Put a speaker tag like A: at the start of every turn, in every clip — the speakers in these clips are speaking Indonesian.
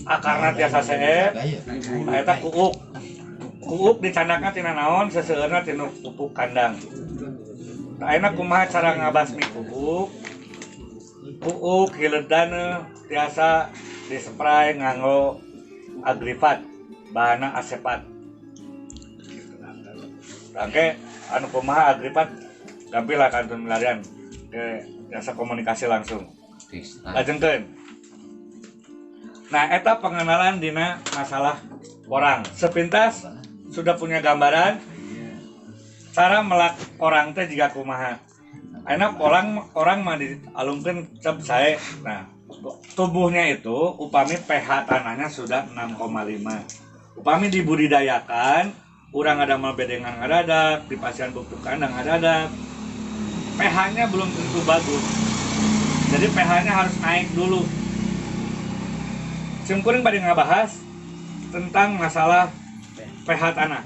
A: akarna tiasa seep eta kuuk dicandakna tina naon seseueurna tina pupuk kandang. Ayeuna kumaha cara ngabasmi kuuk hileudana tiasa dispray nganggo agrifat bahanna asepat. Oke, anu kumaha agrifat gampil lah kantun melarian ke jasa komunikasi langsung. Lajengkeun. Nah, eta pengenalan dina masalah orang. Sepintas sudah punya gambaran cara melak orang teh jika kumaha. Ayeuna orang mah dialungkeun cep sae. Nah, tubuhnya itu upami pH tanahnya sudah 6,5. Upami dibudidayakan, urang ada mah bedengan ngadadak, di pasien pupuk kandang ngadadak. pH-nya belum tentu bagus. Jadi pH-nya harus naik dulu. Simkuring pada ngabahas tentang masalah pH tanah.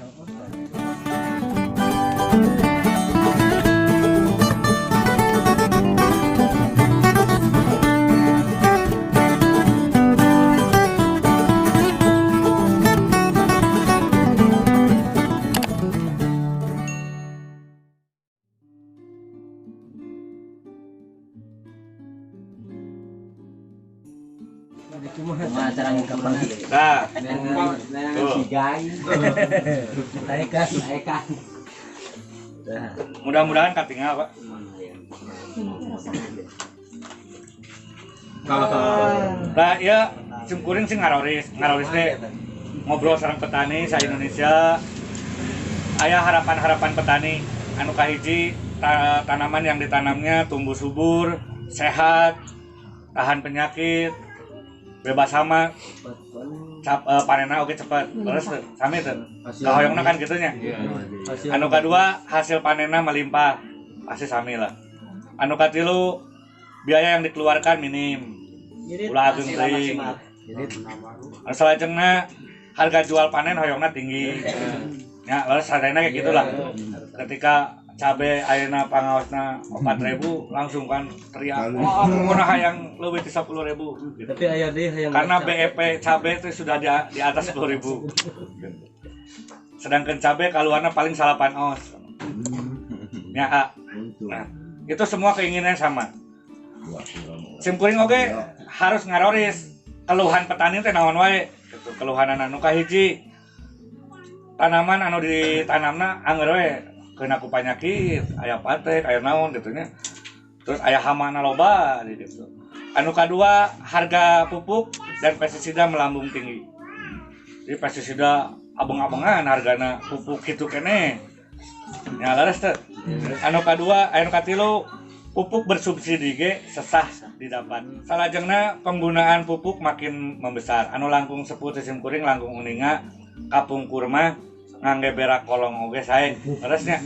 A: Nah, mudah-mudahan katingal Pak. Nah, ya simkuring sih ngaroris teh ngobrol sareng petani sa Indonesia. Aya harapan-harapan petani anu kahiji tanaman yang ditanamnya tumbuh subur, sehat, tahan penyakit, bebas hama, panenna oge cepet. Terus sami teh. Kahoyongna kan gitunya. Anu kadua hasil panenna melimpah. Pasti sami lah. Anu katilu biaya yang dikeluarkan minim. Ulah ageung teuing. Anu salajengna harga jual panen hoyongna tinggi. Ya, lalu sadayana kayak gitulah. Ketika cabe ayeuna pangaosna 4.000 langsung kan teriak, "Oh, kumaha hayang leuwih ti 10.000." Gitu.
B: Tapi aya deui hayang
A: karena BEP cabe itu sudah di atas 10.000. Sedangkan cabe kaluarna paling 8 os. Ya, nah, itu semua keinginan sama. Simkuring oge harus ngaroris keluhan petani teh naon wae gitu. Keluhanan anu kahiji tanaman anu ditanamna angeur we kena ku panyakit, aya patek, aya naon gitu nya. Terus aya hamana loba gitu. Anu kadua harga pupuk dan pestisida melambung tinggi. Jadi pestisida abeng-abengan hargana pupuk kitu keneh. Nya laras teh. Anu kadua, anu katilu pupuk bersubsidi ge sesah didapat. Salajengna penggunaan pupuk makin membesar. Anu langkung sepuh simkuring langkung uninga kapungkur mah ngangge berak kolong oge sae. Terusnya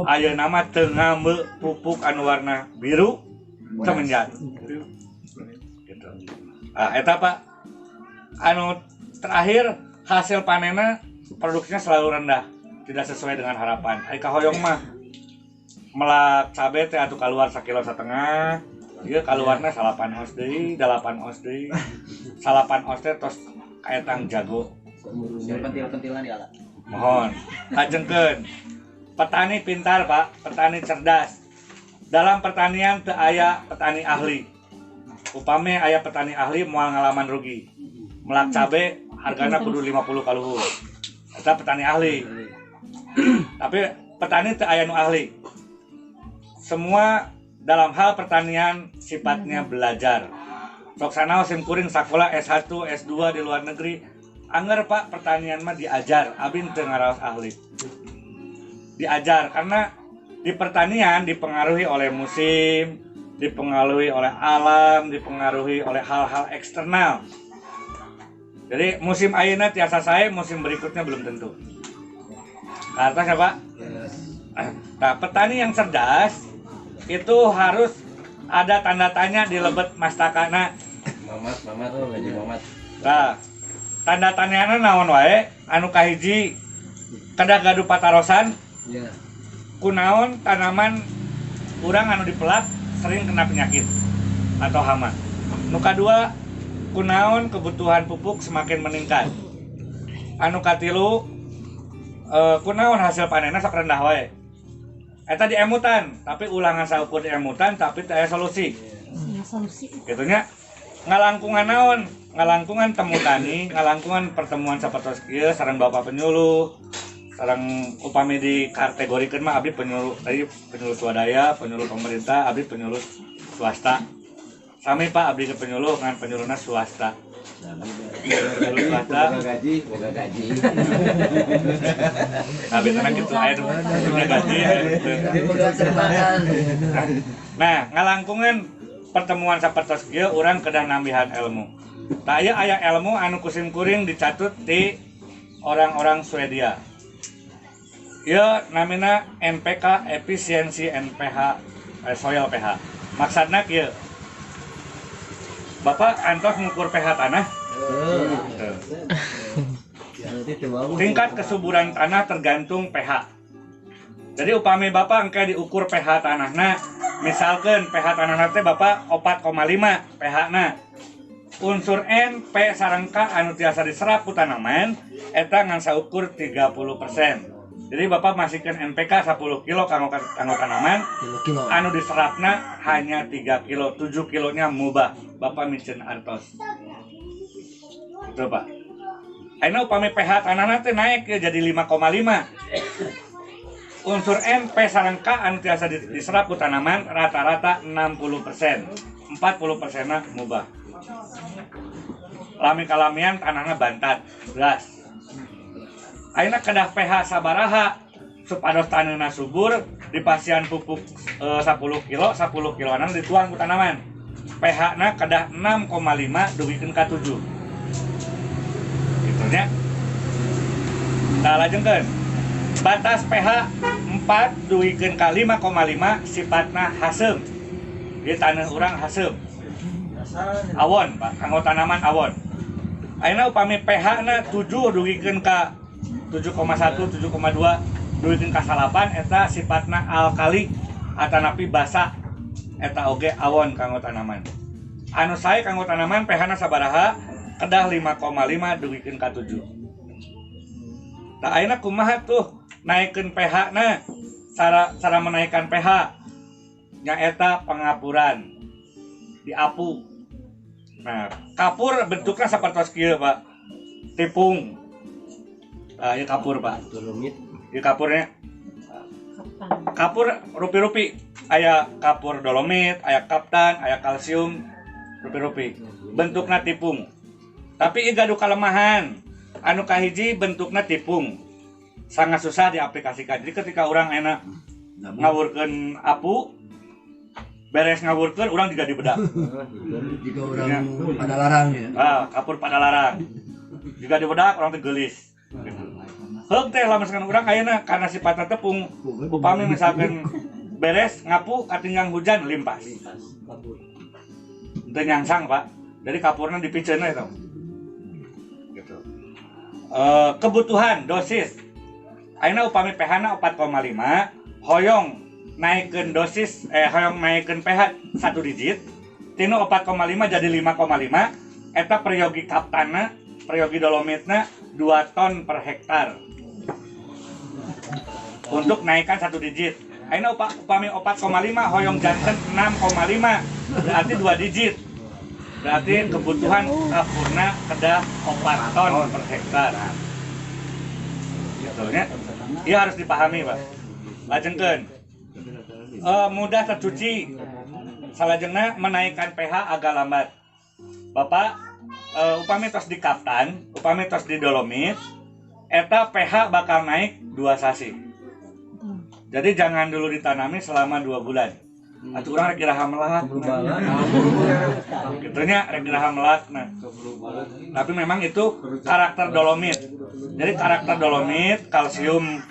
A: ayeuna mah teu ngambe pupuk anu warna biru semenjak. Gitu. Eta Pak. Anu terakhir hasil panenna produksinya selalu rendah, tidak sesuai dengan harapan. Ai kahoyong mah melak cabe teh atuh kaluar 1,5 kilo. Ieu kaluarna 8 os deui, 8 os deui. 8 os teh tos kayak tang jago.
B: pentil-pentilan ya lah.
A: Mohon lajengkeun. Petani pintar Pak, petani cerdas. Dalam pertanian teu aya petani ahli. Upami aya petani ahli moal ngalaman rugi. Melak cabe hargana kudu 50 ka luhur. Eta petani ahli. Tapi petani teu aya nu ahli. Semua dalam hal pertanian sifatnya belajar. Sok sanaos simkuring sakola S1, S2 di luar negeri. Angger Pak, pertanian mah diajar, abin teu ngaraos ahli. Diajar karena di pertanian dipengaruhi oleh musim, dipengaruhi oleh alam, dipengaruhi oleh hal-hal eksternal. Jadi musim ayeuna tiasa sae, musim berikutnya belum tentu. Karena siapa? Nah, petani yang cerdas itu harus ada tanda tanya di lebet mastakana.
B: Mamat.
A: Nah, tanda tanyana naon wae anu kahiji kada gaduh patarosan.
B: Ya.
A: Kunaon tanaman urang anu dipelak sering kena penyakit atau hama. Nu kadua kunaon kebutuhan pupuk semakin meningkat. Anu katilu kunaon hasil panenna sok rendah wae. Eta di emutan, tapi ulangan saukur di emutan tapi teu aya solusi. Gitu nya. Ngalangkungan naon? Ngalangkungan temu tani, ngalangkungan pertemuan sapertos kieu sareng Bapak penyuluh. Sareng upami dikategorikeun mah abdi penyuluh tadi penyuluh swadaya, penyuluh pemerintah, abdi penyuluh swasta. Sami Pak abdi ke penyuluh ngan penyuluhna swasta. Penyuluh swasta
B: boga gaji.
A: abdi tenang gitu aya punya gaji. Nah, ngalangkungan pertemuan sapertos kieu urang kedah nambihan ilmu. Tah aya ilmu anu kusim kuring dicatut di orang-orang Swedia. Ieu namina NPK efisiensi NPH soil pH. Maksudna kieu. Bapak antos ngukur pH tanah. Tingkat kesuburan tanah tergantung pH. Jadi upami Bapak engke diukur pH tanahna, misalkan pH tanahna teh Bapak 4,5 pH-na. Unsur N, P sareng K anu tiasa diserap ku tanaman eta ngan saukur 30%. Jadi Bapak masihkeun NPK 10 kilo kanggo tanaman, anu diserapna hanya 3 kilo, 7 kilonya mubah. Bapak micen artos. Itu Pak. Ayeuna upami pH tanahna teh naik ya jadi 5,5. Unsur N, P sareng K anu tiasa diserap ku tanaman rata-rata 60%. 40%-na mubah. Lami kalamian tanahna bantat, beras. Ayeuna kedah pH sabaraha supados taneuhna subur dipasian pupuk 10 kilo, 10 kiloan dituang ku tanaman. pH-na kedah 6,5 dugikeun ka 7. Kitu nya. Tah lajengkeun. Batas pH 4 duikeun ka 5,5 sifatna hasem. Di tanah urang hasem. Awon, Pak, kanggo tanaman awon. Ayeuna upami pH-na 7 duikeun ka 7,1, 7,2 duikeun ka 8 eta sifatna alkali atanapi basa. Eta oge awon kanggo tanaman. Anu sae kanggo tanaman pH-na sabaraha? Kedah 5,5 duikeun ka 7. Tah ayeuna kumaha tuh naikeun pH-na? Cara menaikkan pH nyaeta pengapuran. Diapu. Nah, kapur bentuknya sapertos kieu, Pak. Tipung. Nah, ieu kapur, Pak.
B: Dolomit.
A: Ieu kapurnya. Kapur rupi-rupi. Aya kapur dolomit, aya kaptan, aya kalsium, rupi-rupi. Bentukna tipung. Tapi ieu gaduh kalemahan. Anu kahiji bentukna tipung. Sangat susah diaplikasikan. Jadi ketika orang enak ngawurkeun apu, beres ngawurkeun urang juga dibedak.
C: Jika orang pada larang ya.
A: Kapur pada larang. Juga dibedak orang teh geulis. Heug teh lamun urang ayeuna karena sifatna tepung, upami misalkan beres ngapu katinggang hujan limpas. Teu nyangsang, Pak. Jadi kapurna dipiceuna eta. Gitu. Kebutuhan dosis. Ayeuna upami pH-na 4,5, hoyong naikeun dosis hoyong naikeun pH 1 digit tinu 4,5 jadi 5,5 eta peryogi kaptanna peryogi dolomitna 2 ton per hektar untuk naikkan 1 digit. Ayeuna upami 4,5 hoyong janten 6,5 berarti 2 digit. Berarti kebutuhan kapurna kedah 4 ton per hektar. Gitu nya. Iya harus dipahami, Pak. Lajengkeun. Mudah tercuci. Salajengna menaikkan pH agak lambat. Bapak upami tos di kaptan, upami tos di dolomit, eta pH bakal naik 2 sasi. Jadi jangan dulu ditanami selama 2 bulan. Atuh urang rek iraha melat. Gitunya rek iraha melat. Nah. Tapi memang itu karakter dolomit. Jadi karakter dolomit, kalsium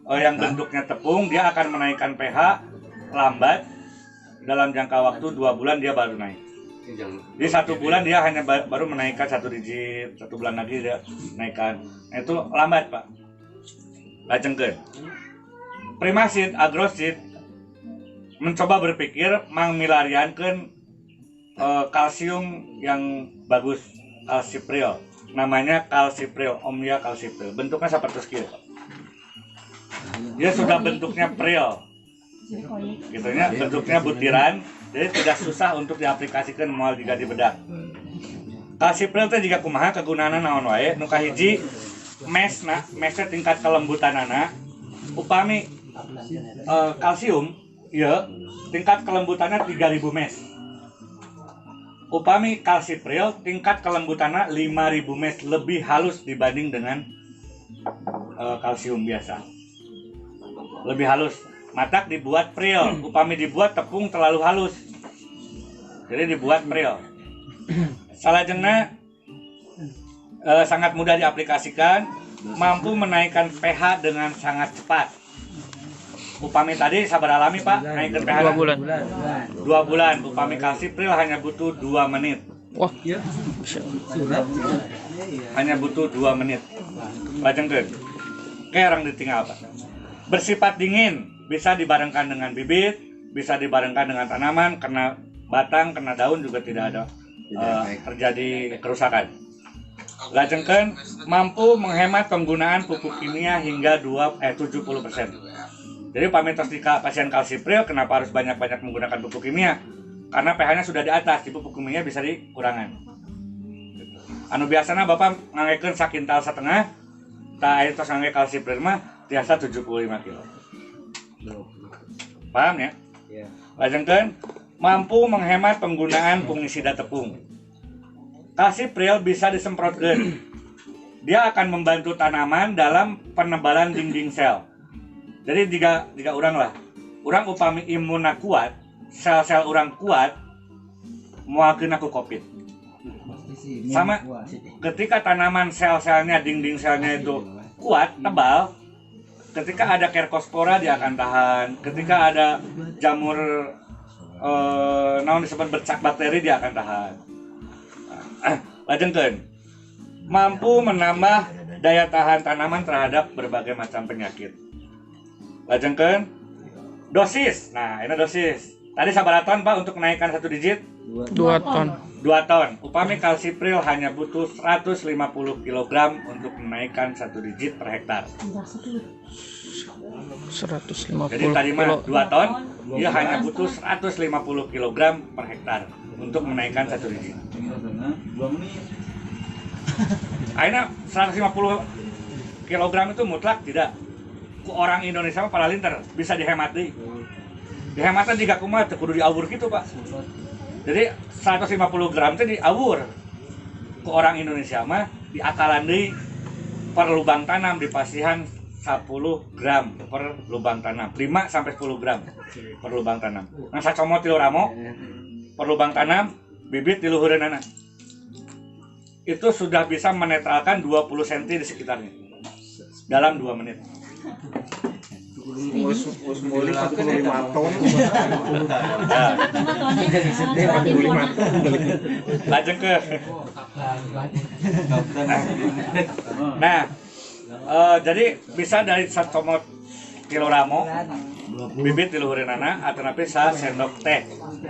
A: yang bentuknya tepung, dia akan menaikkan pH lambat. Dalam jangka waktu 2 bulan dia baru naik. Di 1 bulan dia hanya baru menaikkan 1 digit, 1 bulan lagi dia naikkan. Nah, itu lambat, Pak. Lajengkeun. Primasid, agrosid mencoba berpikir mangmilariankeun kalsium yang bagus calcipril. Namanya calcipril, Omnia calcipril. Bentuknya seperti kieu. Dia sudah bentuknya pril. Gitunya bentuknya butiran, jadi tidak susah untuk diaplikasikan moal jika di bedak. Calcipril teh jika kumaha kegunaanna naon wae? Nu kahiji mesna, mesna tingkat kelembutanana upami kalsium ya tingkat kelembutannya 3000 mes. Upami calcipril tingkat kelembutannya 5000 mes, lebih halus dibanding dengan kalsium biasa. Lebih halus. Matak dibuat pril, upami dibuat tepung terlalu halus. Jadi dibuat pril. Salajengna sangat mudah diaplikasikan, mampu menaikkan pH dengan sangat cepat. Upami tadi sabar alami Pak, naikkan pH
D: 2 bulan.
A: 2 bulan. Upami calcipril hanya butuh 2 menit.
D: Wah,
A: Hanya butuh 2 menit. Lajengkeun. Kayak orang ditinggal Pak. Bersifat dingin, bisa dibarengkan dengan bibit, bisa dibarengkan dengan tanaman, kena batang, kena daun juga tidak ada terjadi kerusakan. Lajengkeun mampu menghemat penggunaan pupuk kimia hingga 70%. Jadi pamitos di pasien calcipril kenapa harus banyak-banyak menggunakan pupuk kimia? Karena pH-nya sudah di atas, di pupuk kimia bisa dikurangan. Anu biasanya Bapak nganggekeun sakintal setengah, tak aya tos ngangge calcipril mah biasa 75 kilo. Paham ya?
B: Iya.
A: Lajengkeun mampu menghemat penggunaan fungisida tepung. Calcipril bisa disemprotkan. Dia akan membantu tanaman dalam penebalan dinding sel. Jadi jika orang lah, orang upami imunna kuat, sel-sel orang kuat, moalkeun aku COVID. Sama ketika tanaman sel-selnya, dinding selnya itu kuat, tebal, ketika ada Cercospora dia akan tahan, ketika ada jamur naon disebut bercak bakteri dia akan tahan. Lajengkeun mampu menambah daya tahan tanaman terhadap berbagai macam penyakit. Lajengkeun dosis. Nah, ini dosis. Tadi sabaraha ton Pak untuk menaikkan 1 digit?
D: 2 ton.
A: 2 ton. Upami calcipril hanya butuh 150 kg untuk menaikkan 1 digit per hektar.
D: 150
A: Jadi tadi mah
D: kilo.
A: 2 ton, dia hanya butuh 150 kg per hektar untuk menaikkan 1 digit. Akhirnya 150 kg itu mutlak tidak. Ku orang Indonesia mah para linter bisa dihemat deui. Dihematnya jika kumaha teu kudu diawur gitu, Pak. Jadi 150 gram itu diawur. Ku orang Indonesia mah diakalan deui per lubang tanam di pasihan 10 gram per lubang tanam, 5 sampai 10 gram per lubang tanam. Nah, sacomot 3 ramo per lubang tanam, bibit di luhureunana. Itu sudah bisa menetralkan 20 cm di sekitarnya dalam 2 menit. Lajeng ke. Nah, jadi bisa dari 1 kilo ramo bibit di luhureunana atau napi sa sendok teh,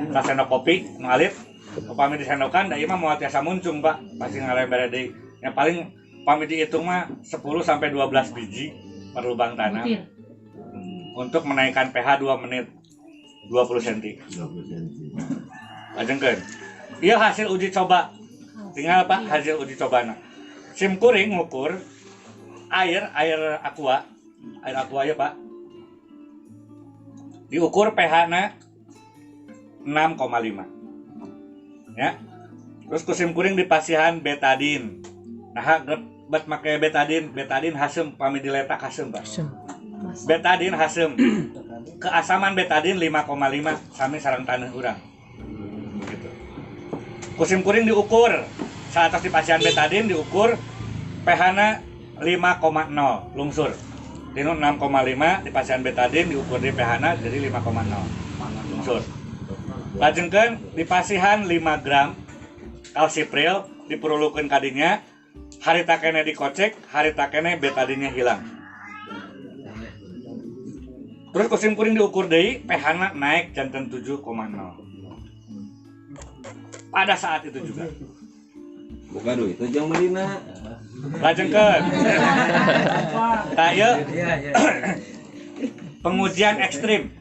A: sa sendok kopi nu alit. Upami disendokan da ieu mah moal tiasa muncung, Pak. Pasti ngalember deui. Yang paling upami dihitung mah 10 sampai 12 biji per lubang tanam. Untuk menaikkan pH 2 menit 20 cm. Lajengkeun. Ieu hasil uji coba. Tinggal Pak hasil uji cobana. Sim kuring ngukur air aqua ya Pak. Diukur pH-na 6,5. Ya. Terus kusim kuring dipasihan betadin. Nah, bet make betadin hasem pami diletak hasem, Pak. Betadin hasem. Keasaman betadin 5,5 sami sareng taneuh urang. Gitu. Kusim kuring diukur. Saat dipasihan betadin diukur pH-na 5,0 lungsur. Dinu 6,5 dipasihan betadin diukur di pH-na jadi 5,0 lungsur. Lajengkeun dipasihan 5 gram calcipril dipurulukeun kadinya, harita kene dikocek, harita kene betadinnya hilang. Terus kusim kuring diukur deui, pH-na naik janten 7,0. Pada saat itu juga
E: Buka duit itu jeung meulina.
A: Lajengkeun. Tah ieu
B: Iya.
A: pengujian ekstrim.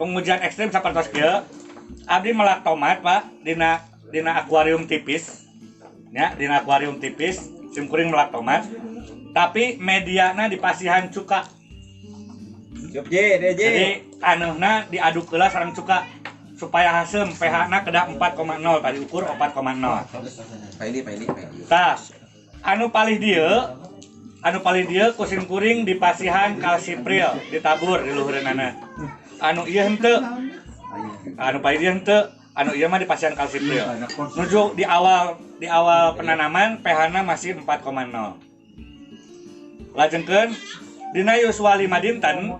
A: Pengujian ekstrim sapertos kieu. Abdi melak tomat, Pak, dina akuarium tipis. Ya, dina akuarium tipis, simkuring melak tomat. Tapi mediana dipasihan cuka.
E: Siap DJ.
A: Jadi anuhna diaduk heula sareng cuka supaya haseum pH-na kedah 4,0 tadi ukur 4,0.
E: Paili.
A: Tah, anu palih dieu kusim kuring dipasihan kalsipril ditabur di luhureunana. Anu ieu henteu. Anu palih dieu henteu, anu ieu mah dipasihan kalsipril. Nuju di awal penanaman pH-na masih 4,0. Lajengkeun dina yuswa 5 dinten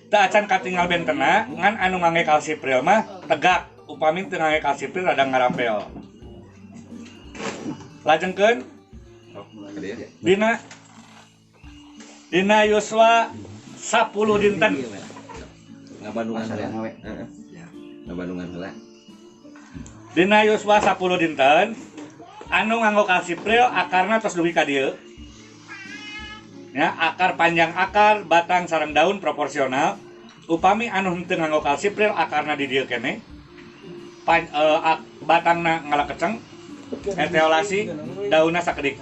A: teu acan katinggal bentena ngan anu ngangge kalsipril mah tegak, upami teu ngangge kalsipril rada ngarampel. Lajengkeun dina yuswa 10 dinten
E: Ngabandungan heula. Heeh. Ngabandungan heula.
A: dina yuswa 10 dinten anu nganggo kalsipril akarna tos dugi ka dieu. Ya, akar panjang akar, batang sareng daun proporsional. Upami anu henteu nganggo kalsipril akarna di dieu keneh. Batangna ngalakeceng, etiolasi, daunna sakedik.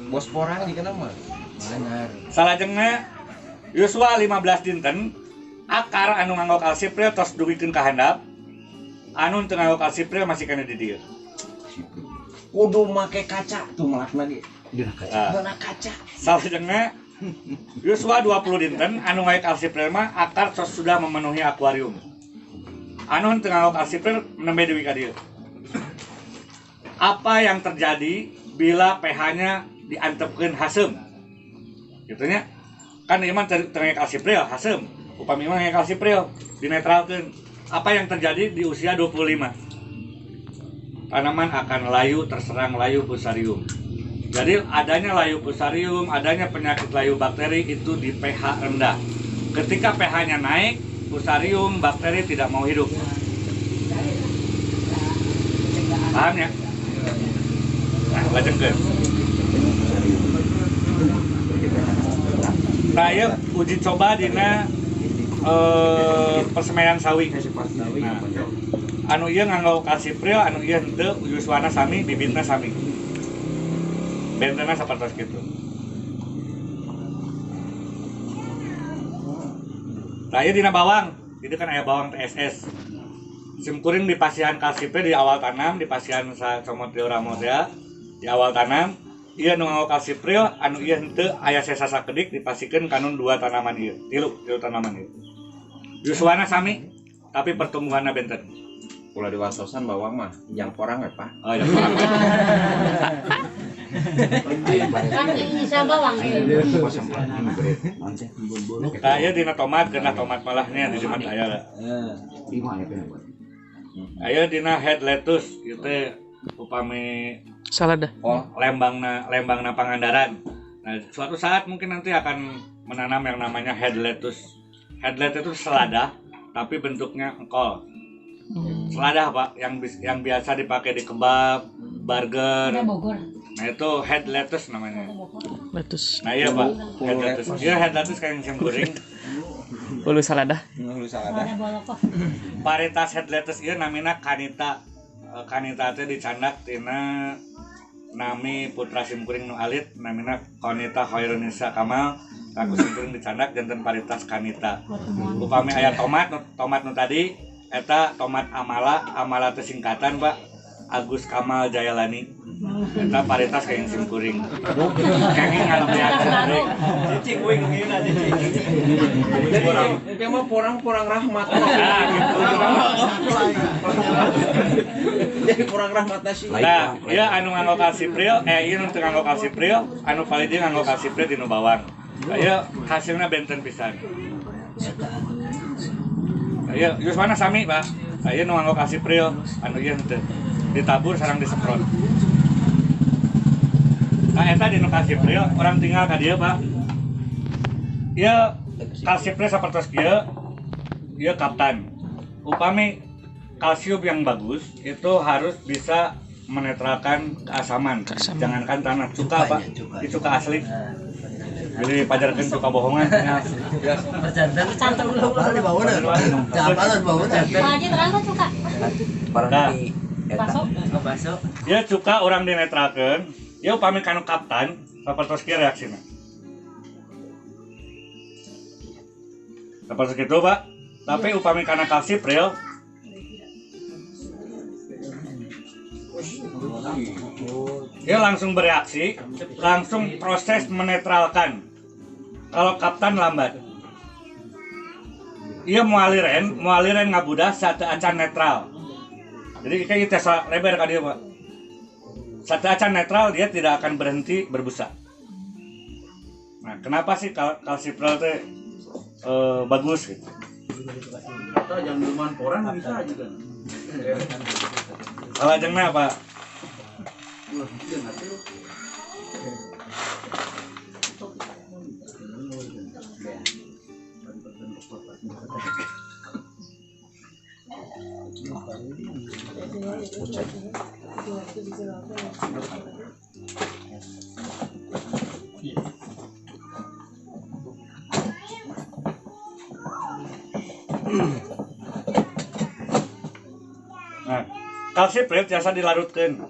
E: Bosporang dikeuna mah.
C: Benar.
A: Salajengna yuswa 15 dinten akar anu nganggo kalsipril tos duwikeun ka handap. Anu teu nganggo kalsipril masih keneh di dieu.
E: Kudu make kaca tuh melakna ge.
A: Nah,
E: Kaca.
A: salajengna yuswa 20 dinten anu nganggo kalsipril mah akar tos sudah memenuhi akuarium. Anu teu nganggo kalsipril nembe duwi ka dieu. Apa yang terjadi bila pH-nya diantepkeun haseum? Gitunya. Kan ieu mah teu nganggo kalsipril haseum. Upami mah nganggo kalsipril dinetralkeun. Apa yang terjadi di usia 25? Tanaman akan layu terserang layu fusarium. Jadi adanya layu fusarium, adanya penyakit layu bakteri itu di pH rendah. Ketika pH-nya naik, fusarium bakteri tidak mau hidup. Paham ya? Nah, lajengkeun. Saya uji coba dina persemaian sawi. Nah, anu ieu nganggo kalsipril, anu ieu henteu, yuswana sami, bibitna sami. Bentena sapertos kitu. Tah dina bawang, itu kan aya bawang TSS. Simkuring dipasihan kalsipril di awal tanam, dipasihan sacomot dioramosa di awal tanam. Ieu nu nganggo kalsipril, anu ieu henteu aya sesa sakedik dipasikeun kanun 2 tanaman ieu, 3 tanaman ieu. Yuswana sami, tapi pertumbuhanna benten.
E: Ulah diwasosan bawang mah yang porang ya, Pak.
A: Oh, ya.
F: Kan ini saya bawang.
A: Kaya dina tomat, kena tomat malahnya di tomat aya lah. Aya dina head lettuce ieu teh upami
D: Salada.
A: lembangna Pangandaran. Nah, suatu saat mungkin nanti akan menanam yang namanya head lettuce. Head lettuce itu selada tapi bentuknya engkol. Selada Pak yang biasa dipakai di kebab, burger. Nah itu head lettuce namanya.
D: Lettuce.
A: Nah iya Pak, head lettuce. Iya head lettuce kayak yang goreng.
D: Ulu salada.
E: Lu salada.
A: Varietas head lettuce ieu namina Kanita. Kanita teh dicandak tina nami putra simkuring nu alit namina Konita Hoirunisa Kamal. Aku simkuring dicandak janten varietas Kanita. Upami aya tomat nu tadi eta tomat amala teh singkatan Pak Agus Kamal Jayalani. Eta varietas kayak simkuring. Kenging ngalebean simkuring.
B: Cicing kuing ngina cicing.
E: Itu mah porang rahmat.
A: Nah, gitu.
E: Jadi porang rahmat nasi.
A: Nah, ieu anu nganggo kalsipril, ieu nu teu nganggo kalsipril, anu paling dia nganggo kalsipril dinu bawang. Ieu hasilna benten pisan. Ieu yuswana sami, Pak. Ieu nu nganggo kalsipril, anu ieu henteu. Ditabur sareng disemprot. Nah, eta dinu kalsipril, orang tinggal ka dieu, Pak. Ieu kalsipril sapertos kieu, ieu kaptan. Upami kalsium yang bagus itu harus bisa menetralkan keasaman. Jangankan tanah, cuka Pak. Ini cuka asli. Jadi pajarkan cuka bohongan.
F: Cantum dulu.
C: Balik bawa dah. Jangan bawa dah.
F: Pak Haji terang kok suka.
A: Nah,
F: Baso.
A: ya cuka orang dinetralkan. Ya upami kanu kapten, sapertos kieu reaksina. Sapertos kitu Pak. Tapi upami kana kalsipril dia langsung bereaksi, langsung proses menetralkan. Kalau kapten lambat, ia mualiren ngabudah saat acan netral. Jadi kayak tes lebar ka dia Pak. Saat acan netral dia tidak akan berhenti berbusa. Nah, kenapa sih kalsipril itu bagus gitu?
B: Atau yang minuman porang bisa juga.
A: Kalau jengna apa? Nah, kalsipril biasa dilarutkan.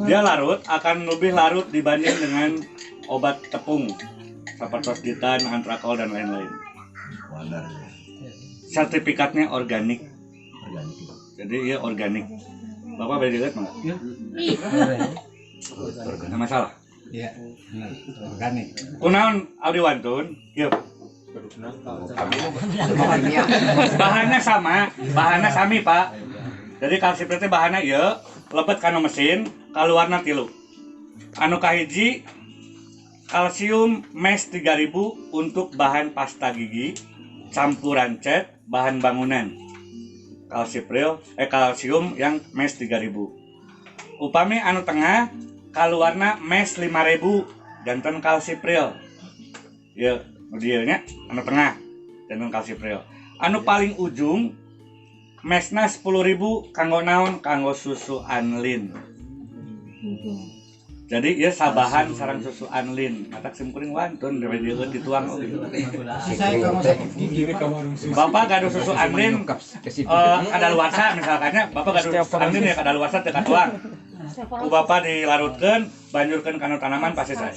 A: Dia larut akan lebih larut dibanding dengan obat tepung seperti ditan, antrakol dan lain-lain. Sertifikatnya organik. Jadi ya organik. Bapak boleh dilihat nggak? Nggak masalah.
C: Iya, organik.
A: Kunaon Aldi Wantun? Yuk. Bahannya bahannya sami Pak. Jadi kalsipril teh bahannya ieu, lebet kana mesin, kaluarna 3. Anu kahiji kalsium mes 3000 untuk bahan pasta gigi, campuran cat, bahan bangunan. Kalsium yang mes 3000. Upami anu tengah kaluarna mes 5000 janten kalsipril. Ya, dieu nya anu tengah janten kalsipril. Anu paling ujung mesna 10.000 kanggo naon? Kanggo susu Anlin. Jadi ieu sabahan sareng susu Anlin. Matak simkuring wantun dewe dieu dituang. Bapak gaduh susu Anlin kadaluarsa misalkannya, Bapak gaduh susu Anlin ya kadaluarsa teu katuang. Ku Bapak dilarutkeun, banjurkeun kana tanaman pasti sae.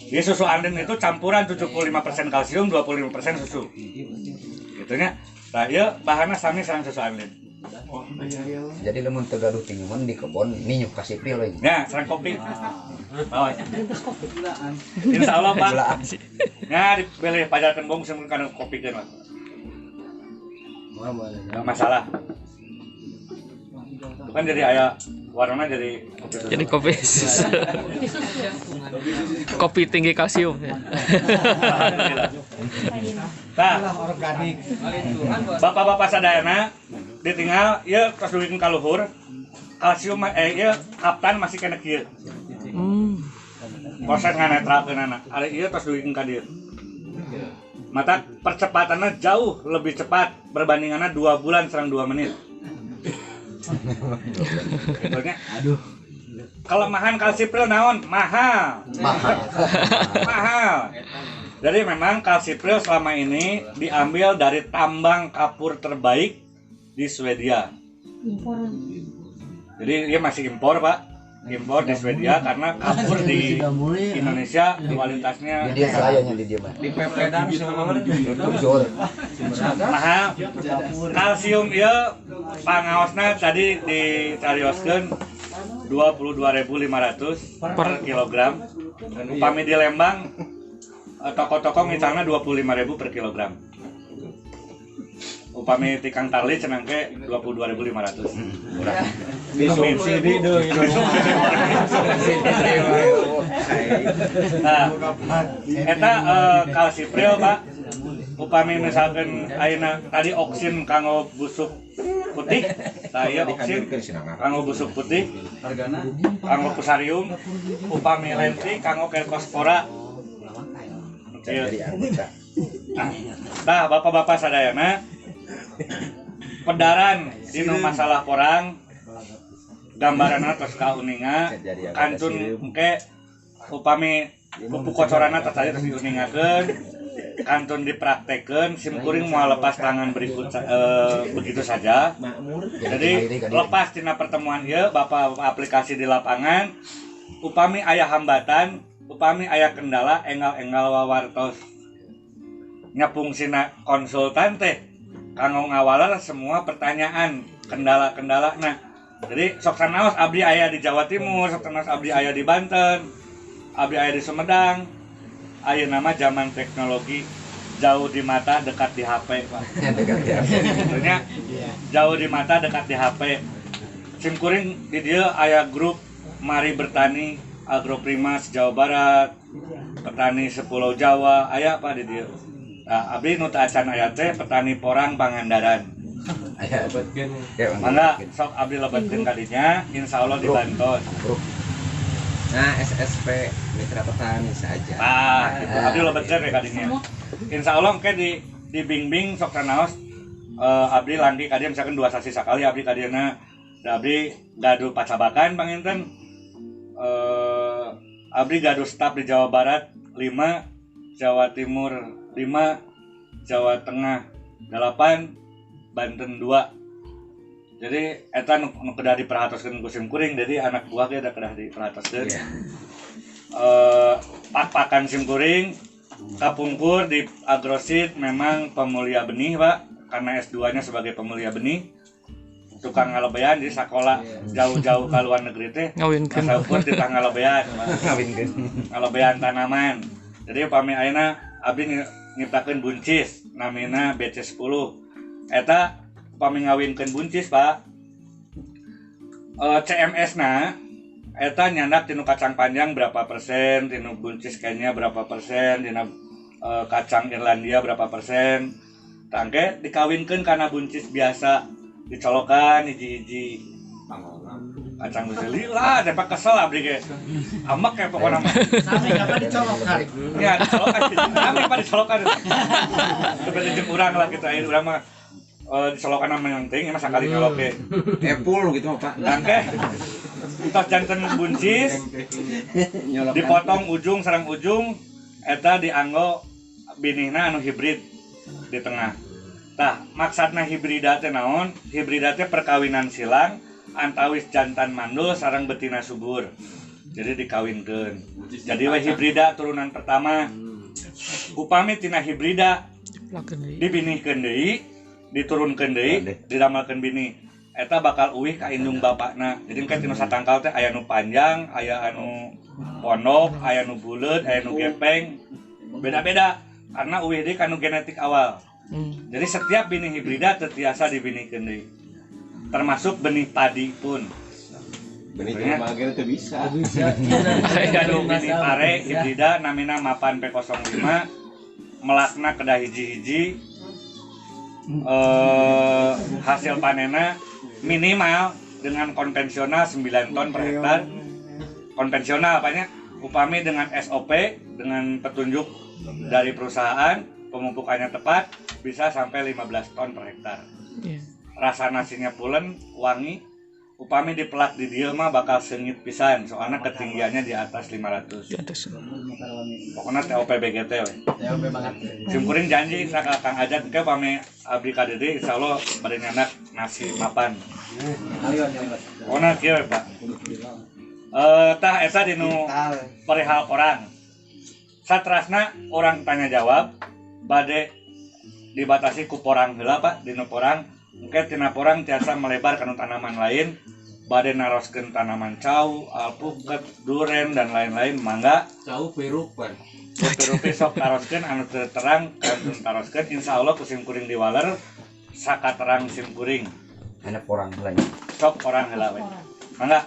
A: Ieu susu Anlin itu campuran 75% kalsium, 25% susu. Gitunya. Nah, ieu bahanna sami sareng susu Anlin.
G: Jadi lemun teu gaduh tinjuman di kebon ninyuk kalsipril we.
A: Ya, sareng kopi. Bawa. Insyaallah Pak. Ya, dibeli pajarkeun bong sing kana kopikeun Pak. Enggak masalah. Itu kan jadi aya warnanya jadi kopi susu.
D: Jadi kopi kopi tinggi kalsium.
A: Nah, bapak-bapak sadayana ditinggal ieu tos duwikeun ka luhur. Kalsium ieu kapten masih kena kieu. Proses nganetralkeunana. Ari ieu tos duwikeun ka dieu. Mata percepatannya jauh lebih cepat berbandingannya 2 bulan serang 2 menit. Gitunya. Aduh. Kelemahan kalsipril naon? Mahal. Jadi memang kalsipril selama ini diambil dari tambang kapur terbaik di Swedia. Jadi dia masih impor Pak. Impor di Swedia karena kapur di Indonesia kualitasnya
G: Dia selayanya di dia mah.
B: Di pepedan
G: Jor.
A: mahal. Kalsium ieu pangaosna tadi dicarioskeun 22.500 per kilogram. Upami di Lembang toko-toko misalnya 25.000 per kilogram. Upami ti Kang Tarli cenah ke 22.500. Disubsidi deui. Nah, eta kalsipril Pak. Upami misalkan ayeuna tadi oksin kanggo busuk putih, saya oksin kanggo busuk putih, kanggo pusarium, upami lenti kanggo kertospora. Nah, bapak-bapak sadayana pedaran dinu masalah porang gambaranna tos kauninga kantun engke upami pupu kocorana tertanya terus diuningakeun kantun dipraktekeun simkuring moal lepas tangan berikut begitu saja. Jadi lepas tina pertemuan ieu bapak aplikasi di lapangan upami aya hambatan upami aya kendala enggal-enggal wawartos nyapungsina konsultan teh kanggo ngawalar semua pertanyaan kendala-kendala. Nah, jadi sok sanaos abdi aya di Jawa Timur, sok sanaos abdi aya di Banten, abdi aya di Sumedang. Ayeuna nama zaman teknologi jauh di mata dekat di HP, Pak.
G: Dekat ya.
A: Tentunya jauh di mata dekat di HP. Simkuring di dieu aya grup Mari Bertani Agroprimas Jawa Barat, petani Sepulau Jawa, aya Pak di dieu. Nah, abdi nu teu acan aya teh petani porang Pangandaran.
G: Aya
E: Lebetkeun.
G: ya
A: Mangga sok abdi lebetkeun kadinya, insyaallah dibantos.
E: Nah, SSP Mitra Petani saja.
A: Gitu. Abdi lebetkeun we kadinya. Insyaallah engke di bimbing sok sanaos abdi landi kadieu misalkan 2 sasi sakali abdi kadieuna da abdi gaduh pacabakan panginten. Abdi gaduh staf di Jawa Barat 5, Jawa Timur 5, Jawa Tengah 8, Banten 2. Jadi eta nu kedah diperhatoskeun ku simkuring, jadi anak buah ge da kedah diperhatoskeun. Pak-pakan simkuring kapungkur di Agroseed memang pemulia benih, Pak, karena S2-nya sebagai pemulia benih. Tukang ngalebean di sekolah jauh-jauh ke luar negeri teh
D: Ngawinkeun.
A: asapun di ngalebean,
G: ngawinkeun.
A: ngalebean tanaman. Jadi upami ayeuna abdi nyiptakeun buncis namina BC10. Eta upami ngawinkeun buncis, Pak. CMS-na eta nyandak tinu kacang panjang berapa persen, tinu buncis Kenya berapa persen, tinu kacang Irlandia berapa persen. Tangke dikawinkeun kana buncis biasa, dicolokan hiji-hiji kacang buseli lah, depak kesel abdi ge. Amak kayak pokoknya mah.
C: Sampai kapan dicolokan?
A: Ya, dicolokan. Sampai apa dicolokan? Seperti jeung urang lah kita air urang mah dicolokan sama yang ting, mah sakali nyolok ge.
E: Epul gitu mah, Pak.
A: Tangke tos janten buncis dipotong ujung sareng ujung eta dianggo binihna anu hibrid di tengah. Tah, maksudna hibrida teh naon? Hibrida teh perkawinan silang antawis jantan mandul sareng betina subur. Jadi dikawinkeun. Jadi we hibrida turunan pertama. Upami tina hibrida dibinihkeun deui, diturunkeun deui, diramalkeun bini. Eta bakal uwih ka indung bapakna. Jadi kan tina satangkal teh aya nu panjang, aya anu pondok, aya nu buleut, aya nu gepeng. Beda-beda karena uwih deui ka nu genetik awal. Jadi setiap benih hibrida terbiasa dibinihkeun deui. Termasuk benih padi pun.
E: Benih mager teu bisa.
A: Gaduh benih pare hibrida namina Mapan P05 melakna kedah hiji-hiji. Hasil panenna minimal dengan konvensional 9 ton per hektar. Konvensional apanya? Upami dengan SOP dengan petunjuk dari perusahaan, pemupukannya tepat bisa sampai 15 ton per hektar. Rasa nasinya pulen, wangi. Upami dipelak di dieu mah bakal sengit pisan, soalnya ketinggiannya di atas 500.
D: Di atas.
A: Pokoknya TOP BGT we.
C: TOP banget.
A: Simkuring janji sa Kang Ajat ke pame abdi ka Dede insyaallah bade nyanak nasi mapan. Pokona kieu Pak. Tah eta dinu perihal orang. Satrasna orang tanya jawab bade dibatasi ku porang heula Pak, dinu porang engke tina porang tiasa melebar kana tanaman lain, bade naroskeun tanaman cau, alpukat, duren dan lain-lain mangga.
B: Cau peruk, Pan.
A: Peruk sok taroskeun anu teu terang kantun taroskeun insyaallah ku simkuring diwaler sakaterang simkuring.
G: Enak porang heula.
A: Sok porang heula we. Mangga.